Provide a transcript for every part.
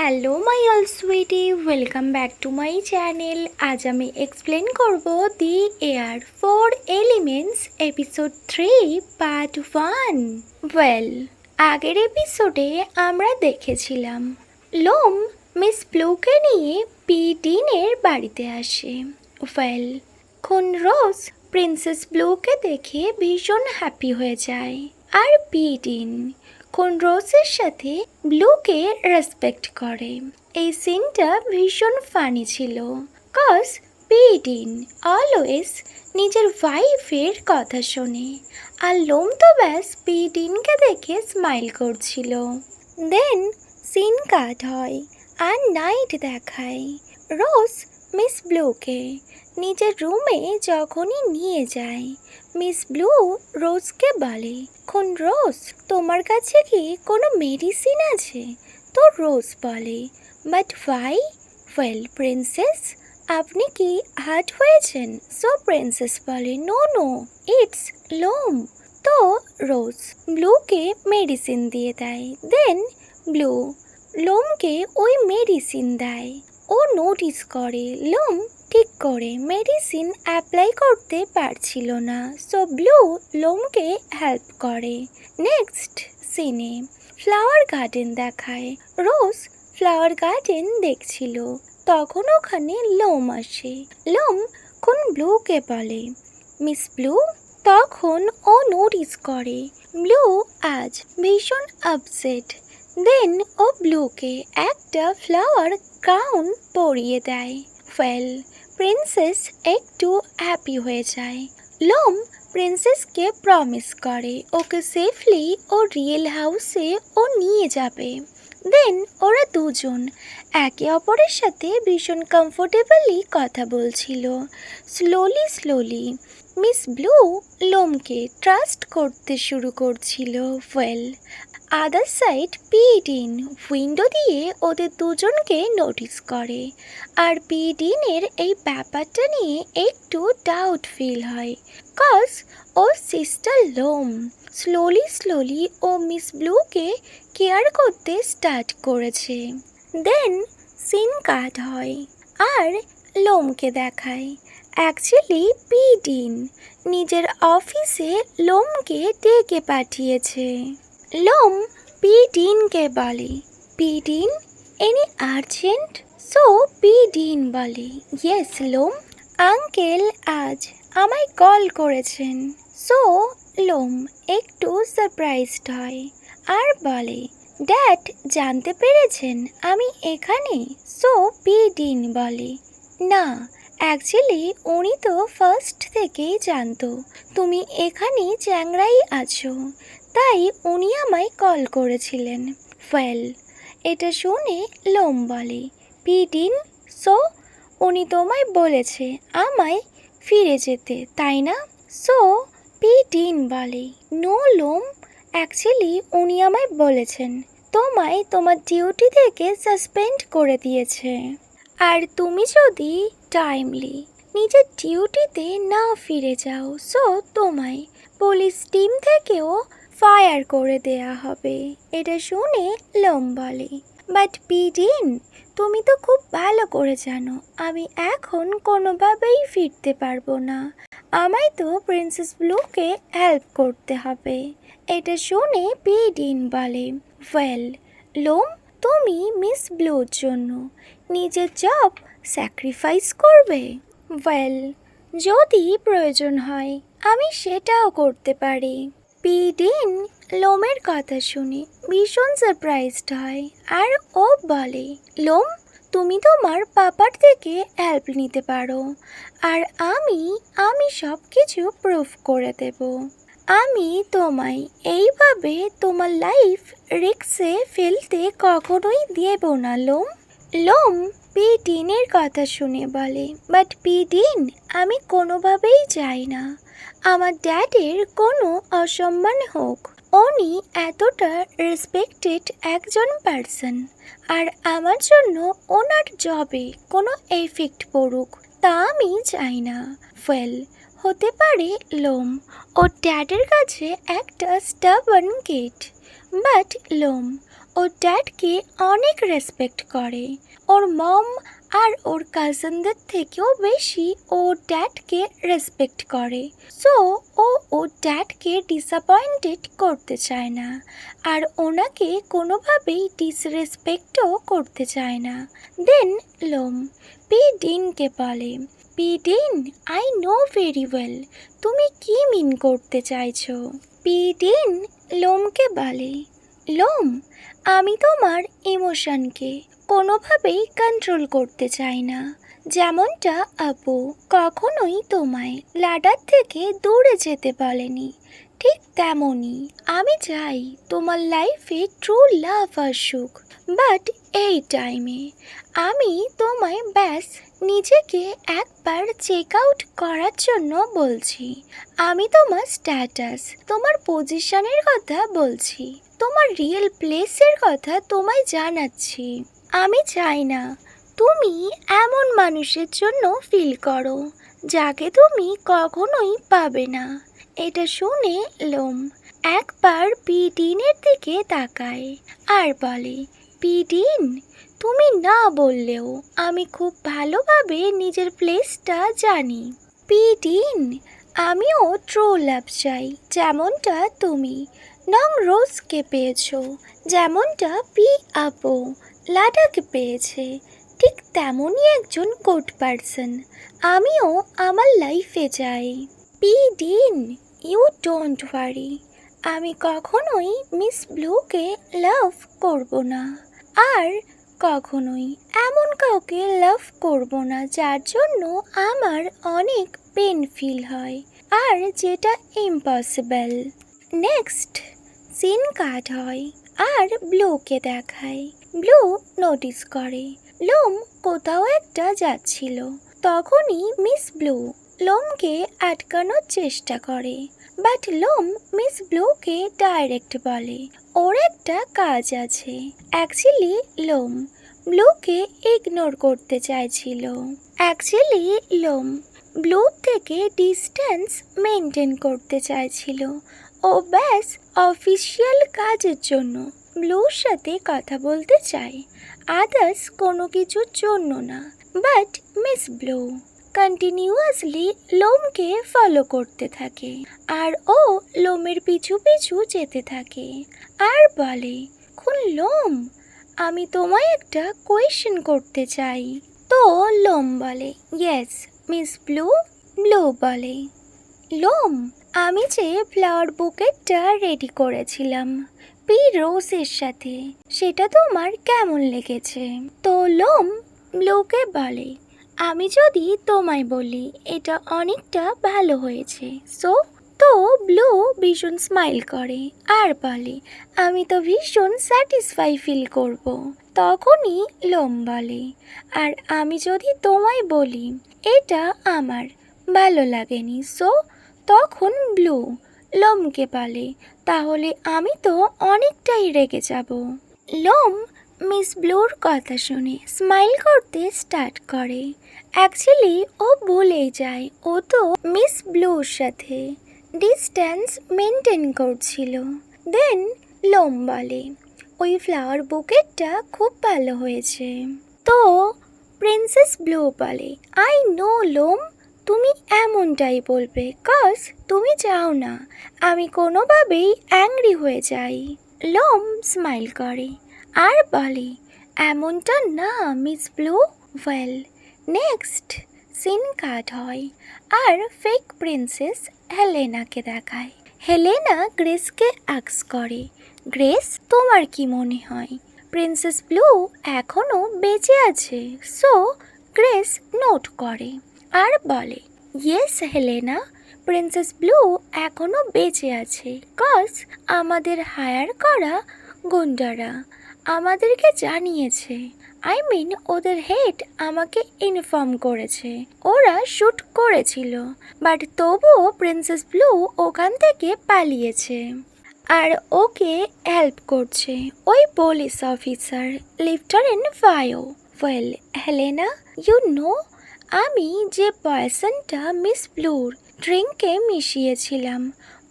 Hello my all sweetie, welcome back to my channel. আজ আমি explain করব the air 4 elements episode 3 part 1। আগের এপিসোডে আমরা দেখেছিলাম লোম মিস ব্লুকে নিয়ে পিডিনের বাড়িতে আসে। রোজ প্রিন্সেস ব্লুকে দেখে ভীষণ হ্যাপি হয়ে যায়, আর পিডিন রোজের সাথে ব্লুকে রেসপেক্ট করে। এই সিনটা ভীষণ ফানি ছিল, কজ পিডিন অলওয়েজ নিজের ওয়াইফের কথা শোনে, আর লোম তো ব্যাস পিডিনকে দেখে স্মাইল করছিল। দেন সিন কাট হয় আর নাইট দেখায়। রোজ মিস ব্লুকে নিজের রুমে যখনই নিয়ে যায়, মিস ব্লু রোজকে বলে, রোজ তোমার কাছে কি কোনো মেডিসিন আছে? তো রোজ বলে, বাট ওয়াই? প্রিন্সেস আপনি কি হার্ট হয়েছেন? সো প্রিন্সেস বলে, নো নো, ইটস লোম। তো রোজ ব্লুকে মেডিসিন দিয়ে দেয়। দেন ব্লু লোমকে ওই মেডিসিন দেয়। ও নোটিস করে লোম ঠিক করে মেডিসিন অ্যাপ্লাই করতে পারছিল না, সো ব্লু লোমকে হেল্প করে। নেক্সট সিনে ফ্লাওয়ার গার্ডেন দেখায়। রোজ ফ্লাওয়ার গার্ডেন দেখছিল, তখন ওখানে লোম আসে। লোম ব্লুকে বলে, মিস ব্লু। তখন ও নোটিস করে ব্লু আজ ভীষণ আপসেট। দেন ও ব্লুকে একটা ফ্লাওয়ার ক্রাউন পরিয়ে দেয়। প্রিন্সেস একটু হ্যাপি হয়ে যায়। লোম প্রিন্সেসকে প্রমিস করে ওকে সেফলি ও রিয়েল হাউসে ও নিয়ে যাবে। দেন ওরা দুজন একে অপরের সাথে ভীষণ কমফোর্টেবলি কথা বলছিল। স্লোলি মিস ব্লু লোমকে ট্রাস্ট করতে শুরু করছিল। আদার সাইড পিডিন উইন্ডো দিয়ে ওদের দুজনকে নোটিস করে, আর পিডিনের এই ব্যাপারটা নিয়ে একটু ডাউট ফিল হয়, কজ ওর সিস্টার লোম স্লোলি ও মিস ব্লুকে কেয়ার করতে স্টার্ট করেছে। দেন সিন কাট হয় আর লোমকে দেখায়। অ্যাকচুয়ালি পিডিন নিজের অফিসে লোমকে ডেকে পাঠিয়েছে। লোম পিডিনকে বলে, পিডিন এনি আর্জেন্ট? সো পিডিন বলে, ইয়েস লোম, আঙ্কেল আজ আমায় কল করেছেন। সো লোম একটু সারপ্রাইজড হয় আর বলে, ড্যাড জানতে পেরেছেন আমি এখানে? সো পিডিন বলে, না, অ্যাকচুয়ালি উনি তো ফার্স্ট থেকেই জানতো তুমি এখানে চ্যাংরাই আছো, তাই উনি আমায় কল করেছিলেন। এটা শুনে লোম বলে, পিডিন, সো উনি তোমায় বলেছে আমায় ফিরে যেতে, তাই না? সো পিডিন বলে, নো লোম, অ্যাকচুয়ালি উনি আমায় বলেছেন তোমায় তোমার ডিউটি থেকে সাসপেন্ড করে দিয়েছে, আর তুমি যদি টাইমলি নিজের ডিউটিতে না ফিরে যাও, সো তোমায় পুলিশ টিম থেকেও ফায়ার করে দেয়া হবে। এটা শুনে লোম বলে, বাট পিডিন তুমি তো খুব ভালো করে জানো আমি এখন কোনোভাবেই ফিরতে পারবো না, আমায় তো প্রিন্সেস ব্লুকে হেল্প করতে হবে। এটা শুনে পিডিন বলে, লোম তুমি মিস ব্লুর জন্য নিজের জব স্যাক্রিফাইস করবে? যদি প্রয়োজন হয় আমি সেটাও করতে পারি। পিডিন লোমের কথা শুনে ভীষণ সারপ্রাইজড হয় আর ও বলে, লোম তুমি তোমার পাপার থেকে হেল্প নিতে পারো, আর আমি সব কিছু প্রুফ করে দেব। আমি তোমায় এইভাবে তোমার লাইফ রিস্কে ফেলতে কখনোই দেব না লোম। লোম পিডিনের কথা শুনে বলে, বাট পিডিন আমি কোনোভাবেই চাই না আমার ড্যাডের কোনো অসম্মান হোক, উনি এতটা রেসপেক্টেড একজন পার্সন, আর আমার জন্য ওনার জবে কোনো এফেক্ট পড়ুক তা আমি চাই না। হতে পারে লোম ওর ড্যাডের কাছে একটা স্টাবার্ন কিড, বাট লোম ওর ড্যাডকে অনেক রেসপেক্ট করে। ওর মম আর ওর কাজিনদের থেকেও বেশি ওর ড্যাডকে রেসপেক্ট করে। সো ও ওর ড্যাডকে ডিসঅ্যাপয়েন্টেড করতে চায় না, আর ওনাকে কোনোভাবেই ডিসরেসপেক্টও করতে চায় না। দেন লোম পি ডিনকে বলে, P dean, I know very well তুমি কি মিন করতে চাইছো। পি ডিন লোমকে বলে, লোম, আমি তোমার ইমোশনকে কোনোভাবেই কন্ট্রোল করতে চাই না। যেমনটা আপু কখনোই তোমায় লাডাখ থেকে দূরে যেতে বলেনি, ঠিক তেমনই আমি চাই তোমার লাইফে ট্রু লাভ আসুক। বাট এই টাইমে আমি তোমায় ব্যাস নিজেকে একবার চেক আউট করার জন্য বলছি। আমি তোমার স্ট্যাটাস, তোমার পজিশনের কথা বলছি, তোমার রিয়েল প্লেসের কথা তোমায় জানাচ্ছি। আমি চাই না তুমি এমন মানুষের জন্য ফিল করো যাকে তুমি কখনোই পাবে না। এটা শুনে লোম একবার পিডিনের দিকে তাকায় আর বলে, পিডিন, তুমি না বললেও আমি খুব ভালোভাবে নিজের প্লেসটা জানি। পিডিন, আমিও ট্রু লাভ চাই, যেমনটা তুমি নং রোজকে পেয়েছো, যেমনটা পি আপু লাডাখে পেয়েছে, ঠিক তেমনই একজন গুড পারসন আমিও আমার লাইফে চাই। পি ডিন, ইউ ডোন্ট ওয়ারি, আমি কখনোই মিস ব্লুকে লাভ করব না, আর কখনোই এমন কাউকে লাভ করব না যার জন্য আমার অনেক পেন ফিল হয়, আর যেটা ইম্পসিবল। নেক্সট সিন কাট হয় আর ব্লুকে দেখায়। ব্লু নোটিস করে লোম কোথাও একটা যাচ্ছিল। তখনই মিস ব্লু লোমকে আটকানোর চেষ্টা করে, বাট লোম মিস ব্লুকে ডাইরেক্ট বলে ওর একটা কাজ আছে। অ্যাকচুয়ালি লোম ব্লুকে ইগনোর করতে চাইছিল। অ্যাকচুয়ালি লোম ব্লু থেকে ডিস্টেন্স মেনটেন করতে চাইছিল। ও ব্যাস অফিসিয়াল কাজের জন্য ব্লুর সাথে কথা বলতে চায়, আদার্স কোনো কিছুর জন্য না। বাট মিস ব্লু কন্টিনিউয়াসলি লোমকে ফলো করতে থাকে, আর ও লোমের পিছু পিছু যেতে থাকে আর বলে, খুন লোম, আমি তোমায় একটা কোয়েশ্চেন করতে চাই। তো লোম বলে, ইয়েস মিস ব্লু। ব্লু বলে, লোম, আমি যে ফ্লাওয়ার বুকেটটা রেডি করেছিলাম পি রোজের সাথে, সেটা তোমার কেমন লেগেছে? তো লোম ব্লুকে বলে, আমি যদি তোমায় বলি এটা অনেকটা ভালো হয়েছে, সো তো ব্লু ভীষণ স্মাইল করে আর বলে, আমি তো ভীষণ স্যাটিসফাই ফিল করব। তখনই লোম বলে, আর আমি যদি তোমায় বলি এটা আমার ভালো লাগেনি, সো তখন ব্লু লোমকে বলে, তাহলে আমি তো অনেকটাই রেগে যাব। লোম মিস ব্লুর কথা শুনে স্মাইল করতে স্টার্ট করে। অ্যাকচুয়ালি ও ভুলেই যায় ও তো মিস ব্লুর সাথে ডিস্টেন্স মেনটেন করছিল। দেন লোম বলে, ওই ফ্লাওয়ার বুকেটটা খুব ভালো হয়েছে। তো প্রিন্সেস ব্লু বলে, আই নো লোম, তুমি এমনটাই বলবে কজ তুমি চাও না আমি কোনোভাবেই অ্যাংরি হয়ে যাই। লোম স্মাইল করে আর বলে, এমনটা না Miss Blue. Well, next scene cut হয় আর ফেক প্রিন্সেস হেলেনাকে দেখায়। হেলেনা গ্রেসকে আস্ক করে, গ্রেস, তোমার কি মনে হয় প্রিন্সেস ব্লু এখনও বেঁচে আছে? সো গ্রেস নোট করে আর বলে, ইয়েস হেলেনা, প্রিন্সেস ব্লু এখনও বেঁচে আছে কজ আমাদের হায়ার করা গুন্ডারা আমাদেরকে জানিয়েছে, আই মিন ওদের হেড আমাকে ইনফর্ম করেছে ওরা শ্যুট করেছিল, বাট তবুও প্রিন্সেস ব্লু ওখান থেকে পালিয়েছে আর ওকে হেল্প করছে ওই পুলিশ অফিসার লেফটেন্যান্ট ভায়ো। ওয়েল হেলেনা, ইউ নো, আমি যে পয়সনটা মিস ব্লুর ড্রিঙ্কে মিশিয়েছিলাম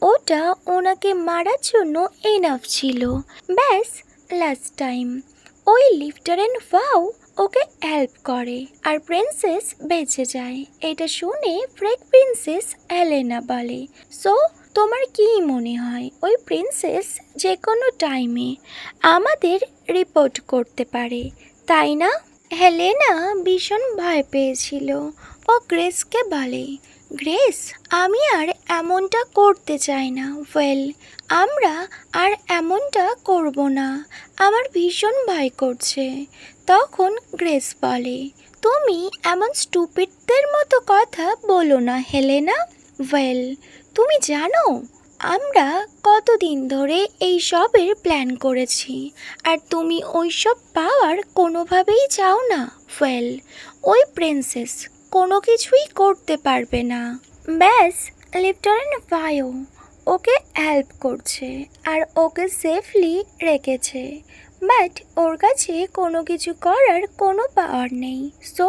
ওটা ওনাকে মারার জন্য এনাফ ছিল। ব্যাস লাস্ট টাইম। ওই লিফটারেন ভাও ওকে হেল্প করে আর প্রিন্সেস বেঁচে যায়। এটা শুনে ফ্রেক প্রিন্সেস এলেনা বলে, সো তোমার কি মনে হয় ওই প্রিন্সেস যে কোনো টাইমে আমাদের রিপোর্ট করতে পারে, তাই না? হেলেনা ভীষণ ভয় পেয়েছিল। ও গ্রেসকে বলে, গ্রেস আমি আর এমনটা করতে চাই না। ওয়েল, আমরা আর এমনটা করব না, আমার ভীষণ ভয় করছে। তখন গ্রেস বলে, তুমি এমন স্টুপিডদের মতো কথা বলো না হেলেনা। ওয়েল, তুমি জানো আমরা কতদিন ধরে এই সবের প্ল্যান করেছি, আর তুমি ওইসব পাওয়ার কোনোভাবেই চাও না। ওয়েল, ওই প্রিন্সেস কোনো কিছুই করতে পারবে না। ব্যাস, লেফটেন্যান্ট ভাইও ওকে হেল্প করছে আর ওকে সেফলি রেখেছে, বাট ওর কাছে কোনো কিছু করার কোনো পাওয়ার নেই। সো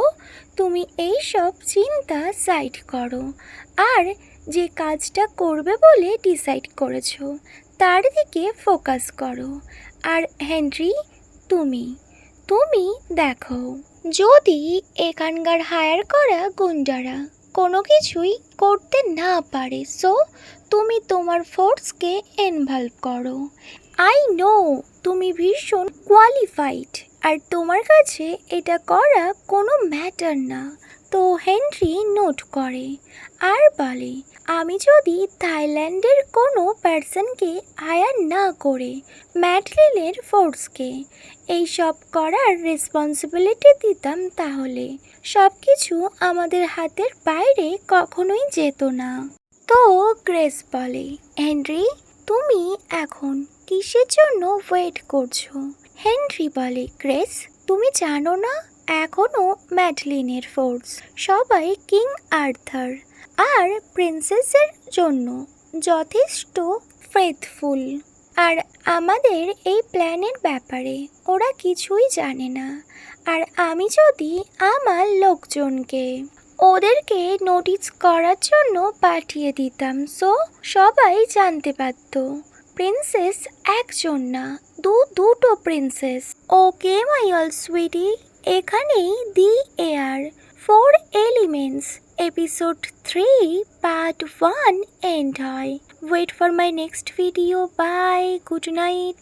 তুমি এই সব চিন্তা সাইড করো আর যে কাজটা করবে বলে ডিসাইড করেছো তার দিকে ফোকাস করো। আর হেনরি, তুমি তুমি দেখো, যদি এখানকার হায়ার করা গুন্ডারা কোনো কিছুই করতে না পারে, সো তুমি তোমার ফোর্সকে ইনভলভ করো। আই নো তুমি ভীষণ কোয়ালিফাইড আর তোমার কাছে এটা করা কোনো ম্যাটার না। তো হেনরি নোট করে আর বলে, আমি যদি থাইল্যান্ডের কোনো পার্সনকে হায়ার না করে ম্যাডলিনের ফোর্সকে এই সব করার রেসপন্সিবিলিটি দিতাম, তাহলে সব কিছু আমাদের হাতের বাইরে কখনোই যেত না। তো গ্রেস বলে, হেনরি তুমি এখন কিসের জন্য ওয়েট করছো? হেনরি বলে, গ্রেস তুমি জানো না এখনও ম্যাডলিনের ফোর্স সবাই কিং আর্থার আর প্রিন্সেসের জন্য যথেষ্ট ফেথফুল, আর আমাদের এই প্ল্যানের ব্যাপারে ওরা কিছুই জানে না। আর আমি যদি আমার লোকজনকে ওদেরকে নোটিস করার জন্য পাঠিয়ে দিতাম, সো সবাই জানতে পারত প্রিন্সেস একজন না, দুটো princess. Okay my all sweetie, এখানেই the air 4 elements episode 3 part 1 end হয়। Wait for my next video. Bye, good night.